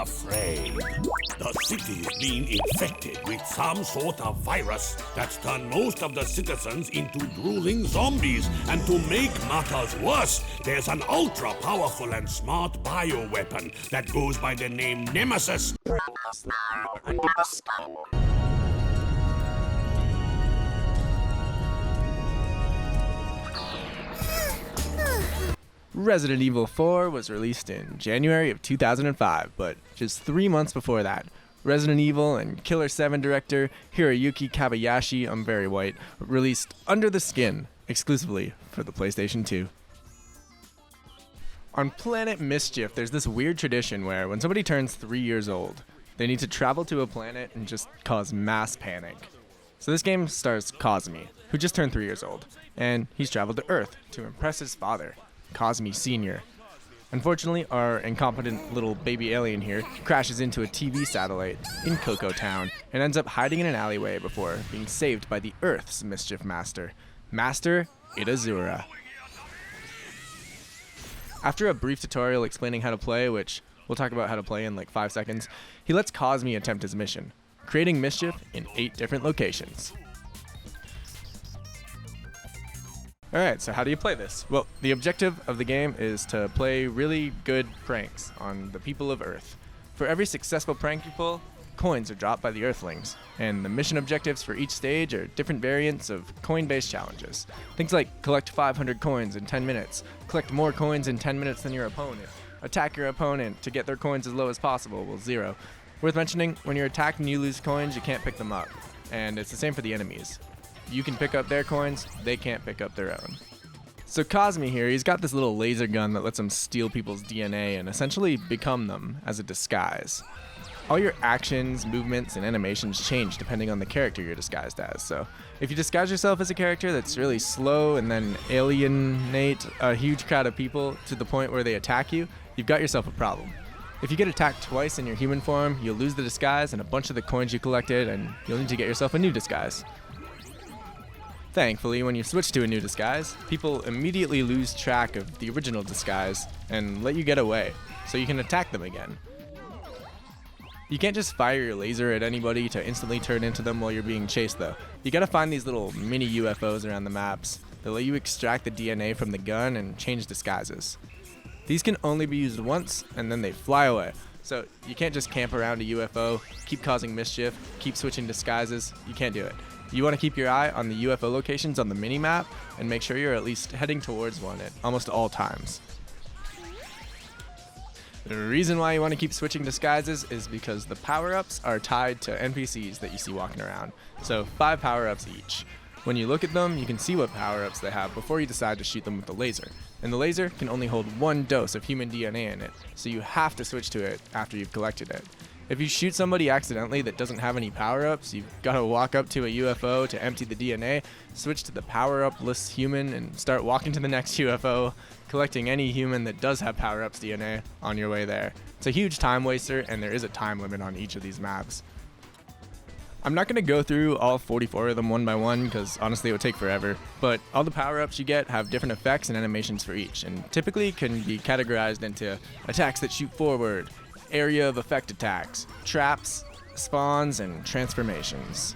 afraid. The city is being infected with some sort of virus that's turned most of the citizens into drooling zombies. And to make matters worse, there's an ultra-powerful and smart bioweapon that goes by the name Nemesis. Resident Evil 4 was released in January of 2005, but just 3 months before that, Resident Evil and Killer 7 director Hiroyuki Kabayashi, I'm very white, released Under the Skin exclusively for the PlayStation 2. On Planet Mischief, there's this weird tradition where when somebody turns 3 years old, they need to travel to a planet and just cause mass panic. So this game stars Cosme, who just turned 3 years old, and he's traveled to Earth to impress his father, Cosme Sr. Unfortunately, our incompetent little baby alien here crashes into a TV satellite in Coco Town and ends up hiding in an alleyway before being saved by the Earth's mischief master, Master Itazura. After a brief tutorial explaining how to play, which we'll talk about how to play in like 5 seconds, he lets Cosme attempt his mission, creating mischief in 8 different locations. Alright, so how do you play this? Well, the objective of the game is to play really good pranks on the people of Earth. For every successful prank you pull, coins are dropped by the Earthlings, and the mission objectives for each stage are different variants of coin-based challenges. Things like collect 500 coins in 10 minutes, collect more coins in 10 minutes than your opponent, attack your opponent to get their coins as low as possible, well 0. Worth mentioning, when you're attacked and you lose coins, you can't pick them up, and it's the same for the enemies. You can pick up their coins, they can't pick up their own. So Cosme here, he's got this little laser gun that lets him steal people's DNA and essentially become them as a disguise. All your actions, movements, and animations change depending on the character you're disguised as. So if you disguise yourself as a character that's really slow and then alienate a huge crowd of people to the point where they attack you, you've got yourself a problem. If you get attacked twice in your human form, you'll lose the disguise and a bunch of the coins you collected, and you'll need to get yourself a new disguise. Thankfully, when you switch to a new disguise, people immediately lose track of the original disguise and let you get away, so you can attack them again. You can't just fire your laser at anybody to instantly turn into them while you're being chased though. You gotta find these little mini UFOs around the maps that let you extract the DNA from the gun and change disguises. These can only be used once and then they fly away. So you can't just camp around a UFO, keep causing mischief, keep switching disguises. You can't do it. You want to keep your eye on the UFO locations on the mini-map and make sure you're at least heading towards one at almost all times. The reason why you want to keep switching disguises is because the power-ups are tied to NPCs that you see walking around. So 5 power-ups each. When you look at them, you can see what power-ups they have before you decide to shoot them with the laser. And the laser can only hold 1 dose of human DNA in it, so you have to switch to it after you've collected it. If you shoot somebody accidentally that doesn't have any power-ups, you've got to walk up to a UFO to empty the DNA, switch to the power-up-less human, and start walking to the next UFO, collecting any human that does have power-ups DNA on your way there. It's a huge time waster, and there is a time limit on each of these maps. I'm not going to go through all 44 of them one by one, because honestly it would take forever, but all the power-ups you get have different effects and animations for each, and typically can be categorized into attacks that shoot forward, area of effect attacks, traps, spawns, and transformations.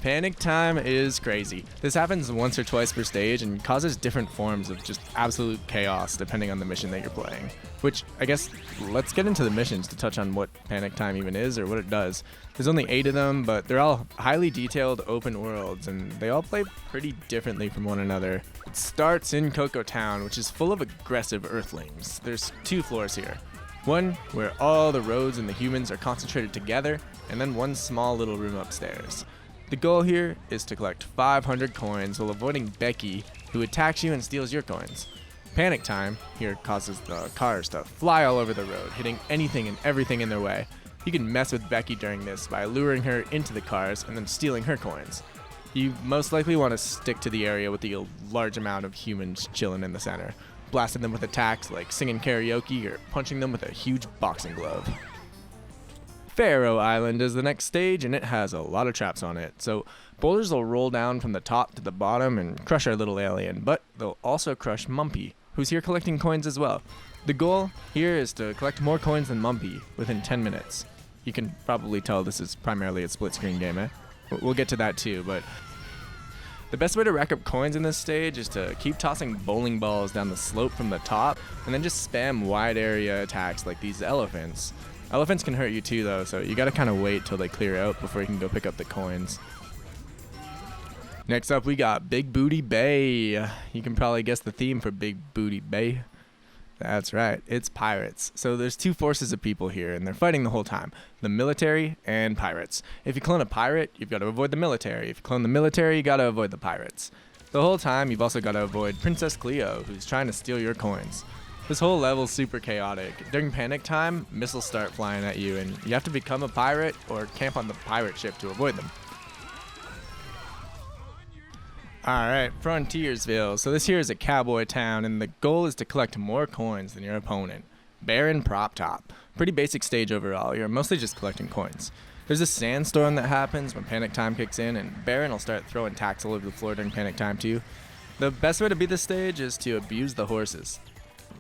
Panic time is crazy. This happens once or twice per stage and causes different forms of just absolute chaos depending on the mission that you're playing. Which, I guess, let's get into the missions to touch on what panic time even is or what it does. There's only 8 of them, but they're all highly detailed open worlds and they all play pretty differently from one another. It starts in Coco Town, which is full of aggressive Earthlings. There's 2 floors here. One where all the roads and the humans are concentrated together, and then one small little room upstairs. The goal here is to collect 500 coins while avoiding Becky, who attacks you and steals your coins. Panic time here causes the cars to fly all over the road, hitting anything and everything in their way. You can mess with Becky during this by luring her into the cars and then stealing her coins. You most likely want to stick to the area with the large amount of humans chilling in the center, blasting them with attacks like singing karaoke or punching them with a huge boxing glove. Pharaoh Island is the next stage, and it has a lot of traps on it. So boulders will roll down from the top to the bottom and crush our little alien, but they'll also crush Mumpy, who's here collecting coins as well. The goal here is to collect more coins than Mumpy within 10 minutes. You can probably tell this is primarily a split-screen game, eh? We'll get to that too, but the best way to rack up coins in this stage is to keep tossing bowling balls down the slope from the top, and then just spam wide area attacks like these elephants. Elephants can hurt you too though, so you gotta kinda wait till they clear out before you can go pick up the coins. Next up we got Big Booty Bae. You can probably guess the theme for Big Booty Bae. That's right, it's pirates. So there's two forces of people here, and they're fighting the whole time. The military and pirates. If you clone a pirate, you've got to avoid the military. If you clone the military, you got to avoid the pirates. The whole time, you've also got to avoid Princess Cleo, who's trying to steal your coins. This whole level's super chaotic. During panic time, missiles start flying at you, and you have to become a pirate or camp on the pirate ship to avoid them. Alright, Frontiersville. So this here is a cowboy town, and the goal is to collect more coins than your opponent. Baron Prop Top. Pretty basic stage overall. You're mostly just collecting coins. There's a sandstorm that happens when panic time kicks in, and Baron will start throwing tacks all over the floor during panic time too. The best way to beat this stage is to abuse the horses.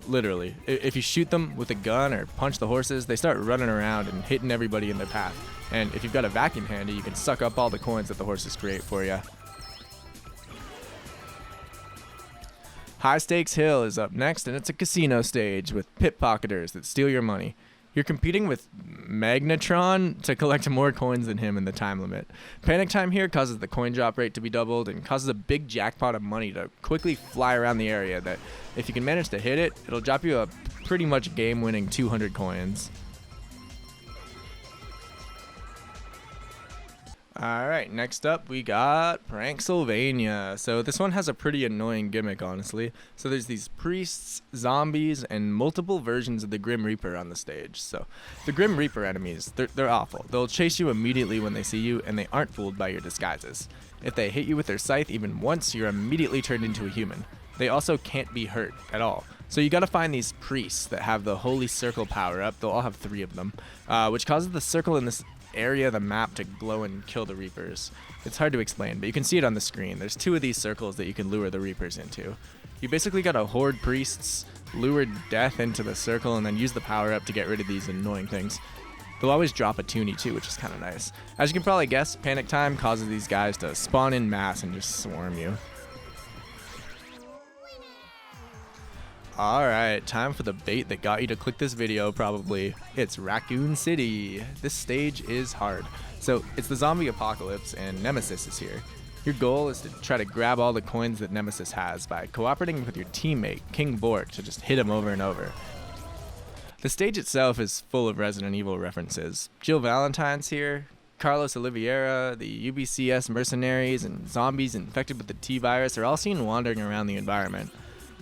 Literally. If you shoot them with a gun or punch the horses, they start running around and hitting everybody in their path. And if you've got a vacuum handy, you can suck up all the coins that the horses create for you. High Stakes Hill is up next, and it's a casino stage with pickpocketers that steal your money. You're competing with Magnetron to collect more coins than him in the time limit. Panic time here causes the coin drop rate to be doubled and causes a big jackpot of money to quickly fly around the area that, if you can manage to hit it, it'll drop you a pretty much game-winning 200 coins. Alright, next up we got Pranksylvania. So this one has a pretty annoying gimmick, honestly. So there's these priests, zombies, and multiple versions of the Grim Reaper on the stage. So the Grim Reaper enemies, they're awful. They'll chase you immediately when they see you, and they aren't fooled by your disguises. If they hit you with their scythe even once, you're immediately turned into a human. They also can't be hurt at all. So you gotta find these priests that have the Holy Circle power up. They'll all have 3 of them, which causes the circle in this area of the map to glow and kill the Reapers. It's hard to explain, but you can see it on the screen. There's 2 of these circles that you can lure the Reapers into. You basically gotta hoard priests, lure death into the circle, and then use the power up to get rid of these annoying things. They'll always drop a toonie too, which is kind of nice. As you can probably guess, panic time causes these guys to spawn in mass and just swarm you. Alright, time for the bait that got you to click this video probably. It's Raccoon City. This stage is hard. So it's the zombie apocalypse and Nemesis is here. Your goal is to try to grab all the coins that Nemesis has by cooperating with your teammate, King Bork, to just hit him over and over. The stage itself is full of Resident Evil references. Jill Valentine's here, Carlos Oliveira, the UBCS mercenaries, and zombies infected with the T-virus are all seen wandering around the environment.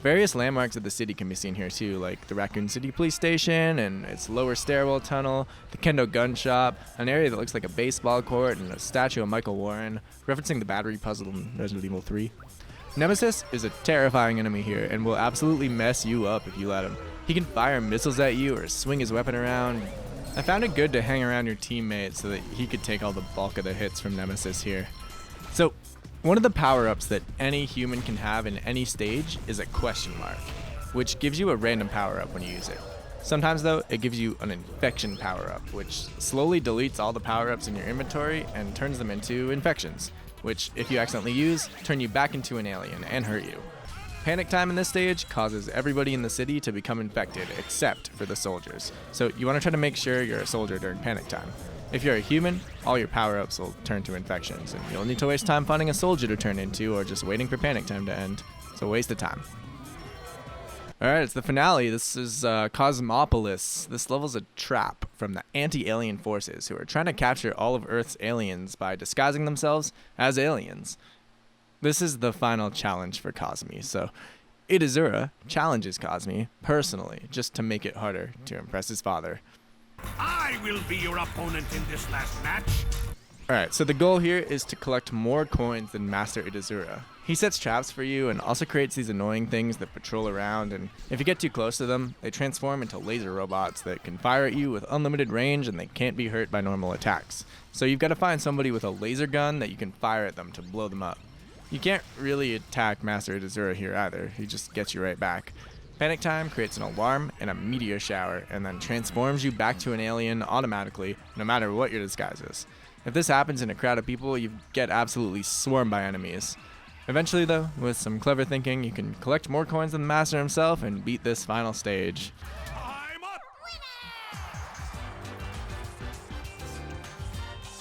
Various landmarks of the city can be seen here too, like the Raccoon City Police Station and its lower stairwell tunnel, the Kendo Gun Shop, an area that looks like a baseball court, and a statue of Michael Warren, referencing the battery puzzle in Resident Evil 3. Nemesis is a terrifying enemy here and will absolutely mess you up if you let him. He can fire missiles at you or swing his weapon around. I found it good to hang around your teammate so that he could take all the bulk of the hits from Nemesis here. So, one of the power-ups that any human can have in any stage is a question mark, which gives you a random power-up when you use it. Sometimes though, it gives you an infection power-up, which slowly deletes all the power-ups in your inventory and turns them into infections, which if you accidentally use, turn you back into an alien and hurt you. Panic time in this stage causes everybody in the city to become infected except for the soldiers, so you want to try to make sure you're a soldier during panic time. If you're a human, all your power-ups will turn to infections, and you'll need to waste time finding a soldier to turn into or just waiting for panic time to end. So waste of time. Alright, it's the finale. This is Cosmopolis. This level's a trap from the anti-alien forces who are trying to capture all of Earth's aliens by disguising themselves as aliens. This is the final challenge for Cosme, so Itazura challenges Cosme personally just to make it harder to impress his father. I will be your opponent in this last match. Alright, so the goal here is to collect more coins than Master Itazura. He sets traps for you and also creates these annoying things that patrol around, and if you get too close to them, they transform into laser robots that can fire at you with unlimited range and they can't be hurt by normal attacks. So you've got to find somebody with a laser gun that you can fire at them to blow them up. You can't really attack Master Itazura here either, he just gets you right back. Panic Time creates an alarm and a meteor shower and then transforms you back to an alien automatically, no matter what your disguise is. If this happens in a crowd of people, you get absolutely swarmed by enemies. Eventually though, with some clever thinking, you can collect more coins than the master himself and beat this final stage. I'm up!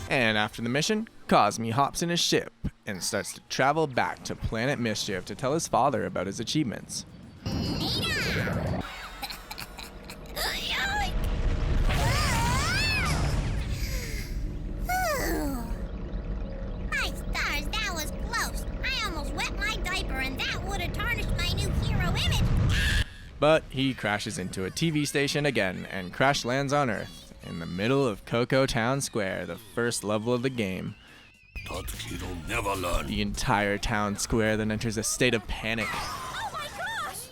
And after the mission, Cosme hops in his ship and starts to travel back to Planet Mischief to tell his father about his achievements. But he crashes into a TV station again and crash lands on Earth in the middle of Coco Town Square, the first level of the game. That kid'll never learn. The entire town square then enters a state of panic, Oh my gosh!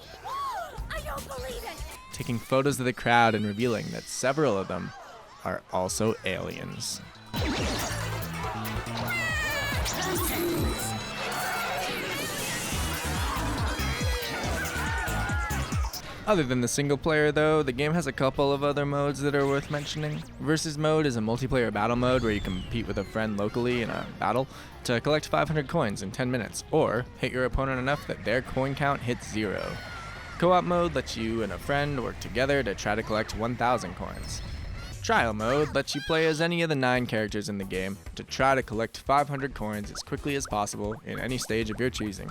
I don't believe it! taking photos of the crowd and revealing that several of them are also aliens. Other than the single player though, the game has a couple of other modes that are worth mentioning. Versus mode is a multiplayer battle mode where you compete with a friend locally in a battle to collect 500 coins in 10 minutes, or hit your opponent enough that their coin count hits 0. Co-op mode lets you and a friend work together to try to collect 1,000 coins. Trial mode lets you play as any of the 9 characters in the game to try to collect 500 coins as quickly as possible in any stage of your choosing.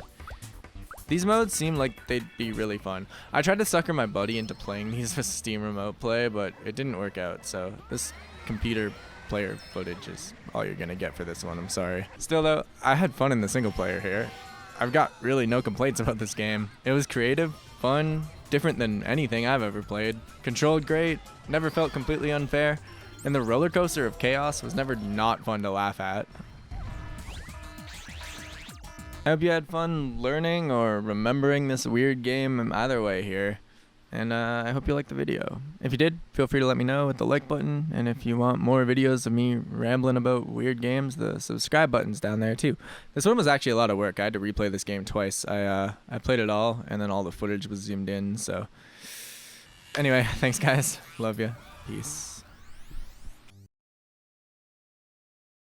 These modes seem like they'd be really fun. I tried to sucker my buddy into playing these with Steam Remote Play, but it didn't work out, so this computer player footage is all you're gonna get for this one, I'm sorry. Still though, I had fun in the single player here. I've got really no complaints about this game. It was creative, fun, different than anything I've ever played, controlled great, never felt completely unfair, and the roller coaster of chaos was never not fun to laugh at. I hope you had fun learning or remembering this weird game either way here, and I hope you liked the video. If you did, feel free to let me know with the like button, and if you want more videos of me rambling about weird games, the subscribe button's down there too. This one was actually a lot of work. I had to replay this game twice. I played it all, and then all the footage was zoomed in, so... Anyway, thanks guys. Love ya. Peace.